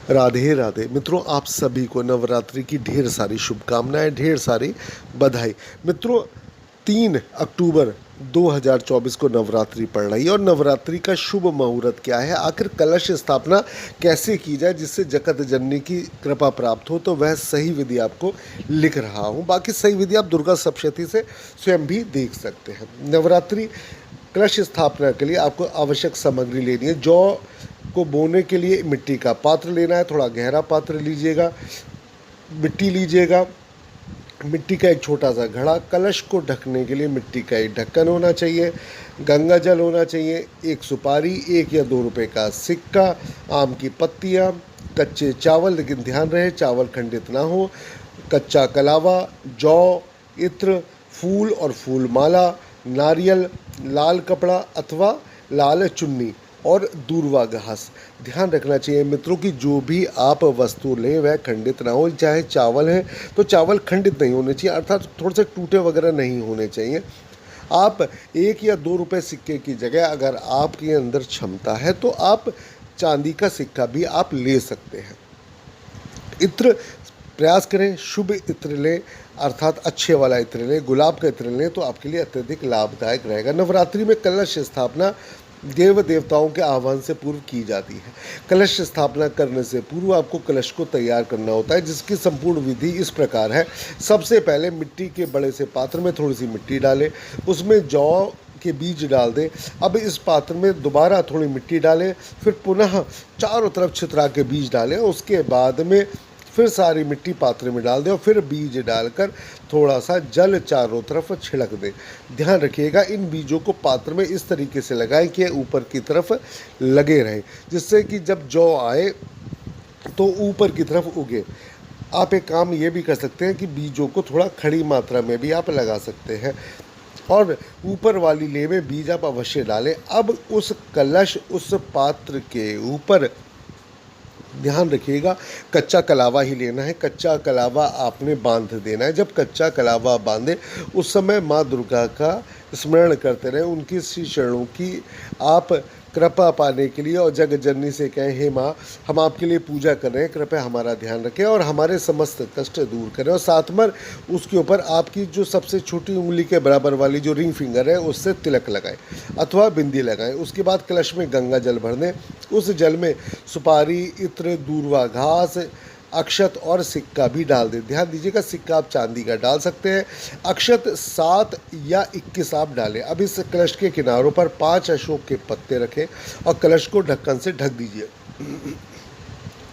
राधे राधे मित्रों, आप सभी को नवरात्रि की ढेर सारी शुभकामनाएं, ढेर सारी बधाई। मित्रों, 3 अक्टूबर 2024 को नवरात्रि पड़ रही है और नवरात्रि का शुभ मुहूर्त क्या है, आखिर कलश स्थापना कैसे की जाए जिससे जगत जननी की कृपा प्राप्त हो, तो वह सही विधि आपको लिख रहा हूँ। बाकी सही विधि आप दुर्गा सप्तशती से स्वयं भी देख सकते हैं। नवरात्रि कलश स्थापना के लिए आपको आवश्यक सामग्री लेनी है। जौ को बोने के लिए मिट्टी का पात्र लेना है, थोड़ा गहरा पात्र लीजिएगा, मिट्टी लीजिएगा, मिट्टी का एक छोटा सा घड़ा, कलश को ढकने के लिए मिट्टी का एक ढक्कन होना चाहिए, गंगा जल होना चाहिए, एक सुपारी, 1 या 2 रुपए का सिक्का, आम की पत्तियाँ, कच्चे चावल, लेकिन ध्यान रहे चावल खंडित ना हो, कच्चा कलावा, जौ, इत्र, फूल और फूल माला, नारियल, लाल कपड़ा अथवा लाल चुन्नी और दूर्वा घास। ध्यान रखना चाहिए मित्रों कि जो भी आप वस्तु लें वह खंडित ना हो। चाहे चावल है तो चावल खंडित नहीं होने चाहिए, अर्थात थोड़े से टूटे वगैरह नहीं होने चाहिए। आप 1 या 2 रुपए सिक्के की जगह अगर आपके अंदर क्षमता है तो आप चांदी का सिक्का भी आप ले सकते हैं। इत्र प्रयास करें शुभ इत्र लें, अर्थात अच्छे वाला इत्र लें, गुलाब का इत्र लें तो आपके लिए अत्यधिक लाभदायक रहेगा। नवरात्रि में कलश स्थापना देव देवताओं के आह्वान से पूर्व की जाती है। कलश स्थापना करने से पूर्व आपको कलश को तैयार करना होता है, जिसकी संपूर्ण विधि इस प्रकार है। सबसे पहले मिट्टी के बड़े से पात्र में थोड़ी सी मिट्टी डालें, उसमें जौ के बीज डाल दें। अब इस पात्र में दोबारा थोड़ी मिट्टी डालें, फिर पुनः चारों तरफ छितरा के बीज डालें। उसके बाद में फिर सारी मिट्टी पात्र में डाल दें और फिर बीज डालकर थोड़ा सा जल चारों तरफ छिड़क दें। ध्यान रखिएगा इन बीजों को पात्र में इस तरीके से लगाएं कि ऊपर की तरफ लगे रहें, जिससे कि जब जौ आए तो ऊपर की तरफ उगे। आप एक काम ये भी कर सकते हैं कि बीजों को थोड़ा खड़ी मात्रा में भी आप लगा सकते हैं और ऊपर वाली ले में बीज आप अवश्य डालें। अब उस कलश उस पात्र के ऊपर ध्यान रखिएगा कच्चा कलावा ही लेना है। कच्चा कलावा आपने बांध देना है। जब कच्चा कलावा बांधे उस समय माँ दुर्गा का स्मरण करते रहें, उनकी श्री चरणों की आप कृपा पाने के लिए और जग जननी से कहें, हे माँ, हम आपके लिए पूजा कर रहे हैं, कृपया हमारा ध्यान रखें और हमारे समस्त कष्ट दूर करें। और साथ में उसके ऊपर आपकी जो सबसे छोटी उंगली के बराबर वाली जो रिंग फिंगर है उससे तिलक लगाएं अथवा बिंदी लगाएं। उसके बाद कलश में गंगा जल भर दें। उस जल में सुपारी, इत्र, दूर्वा घास, अक्षत और सिक्का भी डाल दें। ध्यान दीजिएगा सिक्का आप चांदी का डाल सकते हैं। अक्षत 7 या 21 आप डालें। अब इस कलश के किनारों पर 5 अशोक के पत्ते रखें और कलश को ढक्कन से ढक दीजिए।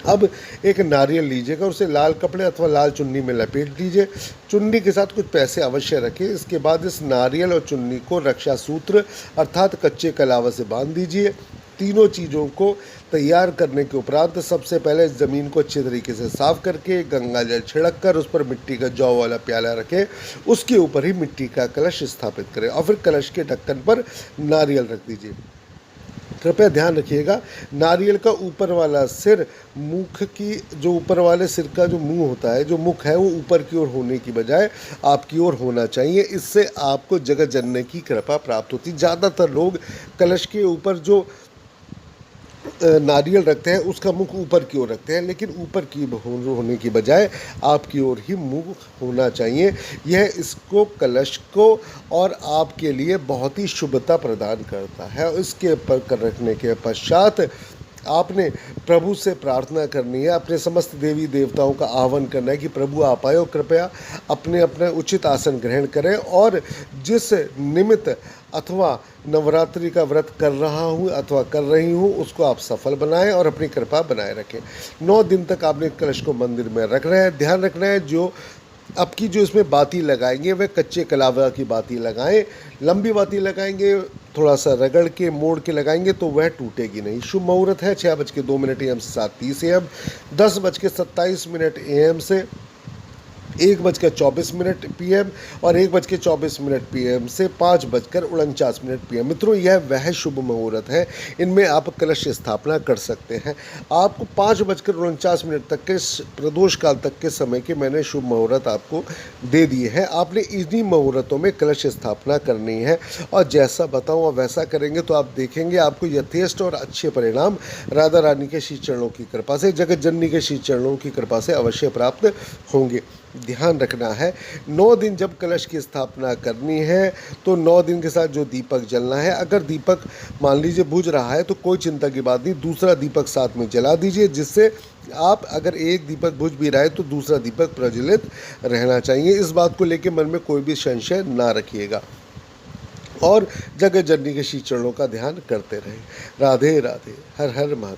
अब एक नारियल लीजिएगा और उसे लाल कपड़े अथवा लाल चुन्नी में लपेट लीजिए। चुन्नी के साथ कुछ पैसे अवश्य रखें। इसके बाद इस नारियल और चुन्नी को रक्षा सूत्र अर्थात कच्चे कलावा से बांध दीजिए। तीनों चीज़ों को तैयार करने के उपरांत सबसे पहले ज़मीन को अच्छे तरीके से साफ़ करके गंगा जल छिड़क कर उस पर मिट्टी का जौ वाला प्याला रखें। उसके ऊपर ही मिट्टी का कलश स्थापित करें और फिर कलश के ढक्कन पर नारियल रख दीजिए। कृपया ध्यान रखिएगा नारियल का ऊपर वाला सिर मुख की जो ऊपर वाले सिर का जो मुंह होता है, जो मुख है, वो ऊपर की ओर होने की बजाय आपकी ओर होना चाहिए। इससे आपको जगत जननी की कृपा प्राप्त होती। ज़्यादातर लोग कलश के ऊपर जो नारियल रखते हैं उसका मुख ऊपर की ओर रखते हैं, लेकिन ऊपर की होने की बजाय आपकी ओर ही मुख होना चाहिए। यह इसको कलश को और आपके लिए बहुत ही शुभता प्रदान करता है। इसके ऊपर कर रखने के पश्चात आपने प्रभु से प्रार्थना करनी है, अपने समस्त देवी देवताओं का आह्वान करना है कि प्रभु आप आयो, कृपया अपने अपने उचित आसन ग्रहण करें और जिस निमित्त अथवा नवरात्रि का व्रत कर रहा हूँ अथवा कर रही हूँ उसको आप सफल बनाएं और अपनी कृपा बनाए रखें। 9 दिन तक आपने कलश को मंदिर में रखना है। ध्यान रखना है जो आपकी जो इसमें बाती लगाएंगे वह कच्चे कलावा की बाती लगाएं। लंबी बाती लगाएंगे, थोड़ा सा रगड़ के मोड़ के लगाएंगे तो वह टूटेगी नहीं। शुभ मुहूर्त है 6:02 AM से 7:30 AM, 10:27 AM से 1:24 PM और 1:24 PM से 5:49 PM। मित्रों, यह वह शुभ मुहूर्त है, इनमें आप कलश स्थापना कर सकते हैं। आपको 5:49 तक के प्रदोष काल तक के समय के मैंने शुभ मुहूर्त आपको दे दिए हैं। आपने इन्हीं मुहूर्तों में कलश स्थापना करनी है और जैसा बताऊँ और वैसा करेंगे तो आप देखेंगे आपको यथेष्ट और अच्छे परिणाम राधा रानी के श्री चरणों की कृपा से, जगत जननी के श्री चरणों की कृपा से अवश्य प्राप्त होंगे। ध्यान रखना है, 9 दिन जब कलश की स्थापना करनी है तो 9 दिन के साथ जो दीपक जलना है, अगर दीपक मान लीजिए बुझ रहा है तो कोई चिंता की बात नहीं, दूसरा दीपक साथ में जला दीजिए, जिससे आप अगर एक दीपक बुझ भी रहा है तो दूसरा दीपक प्रज्वलित रहना चाहिए। इस बात को लेकर मन में कोई भी संशय ना रखिएगा और जगत जननी के श्री चरणों का ध्यान करते रहें। राधे राधे, हर हर महादेव।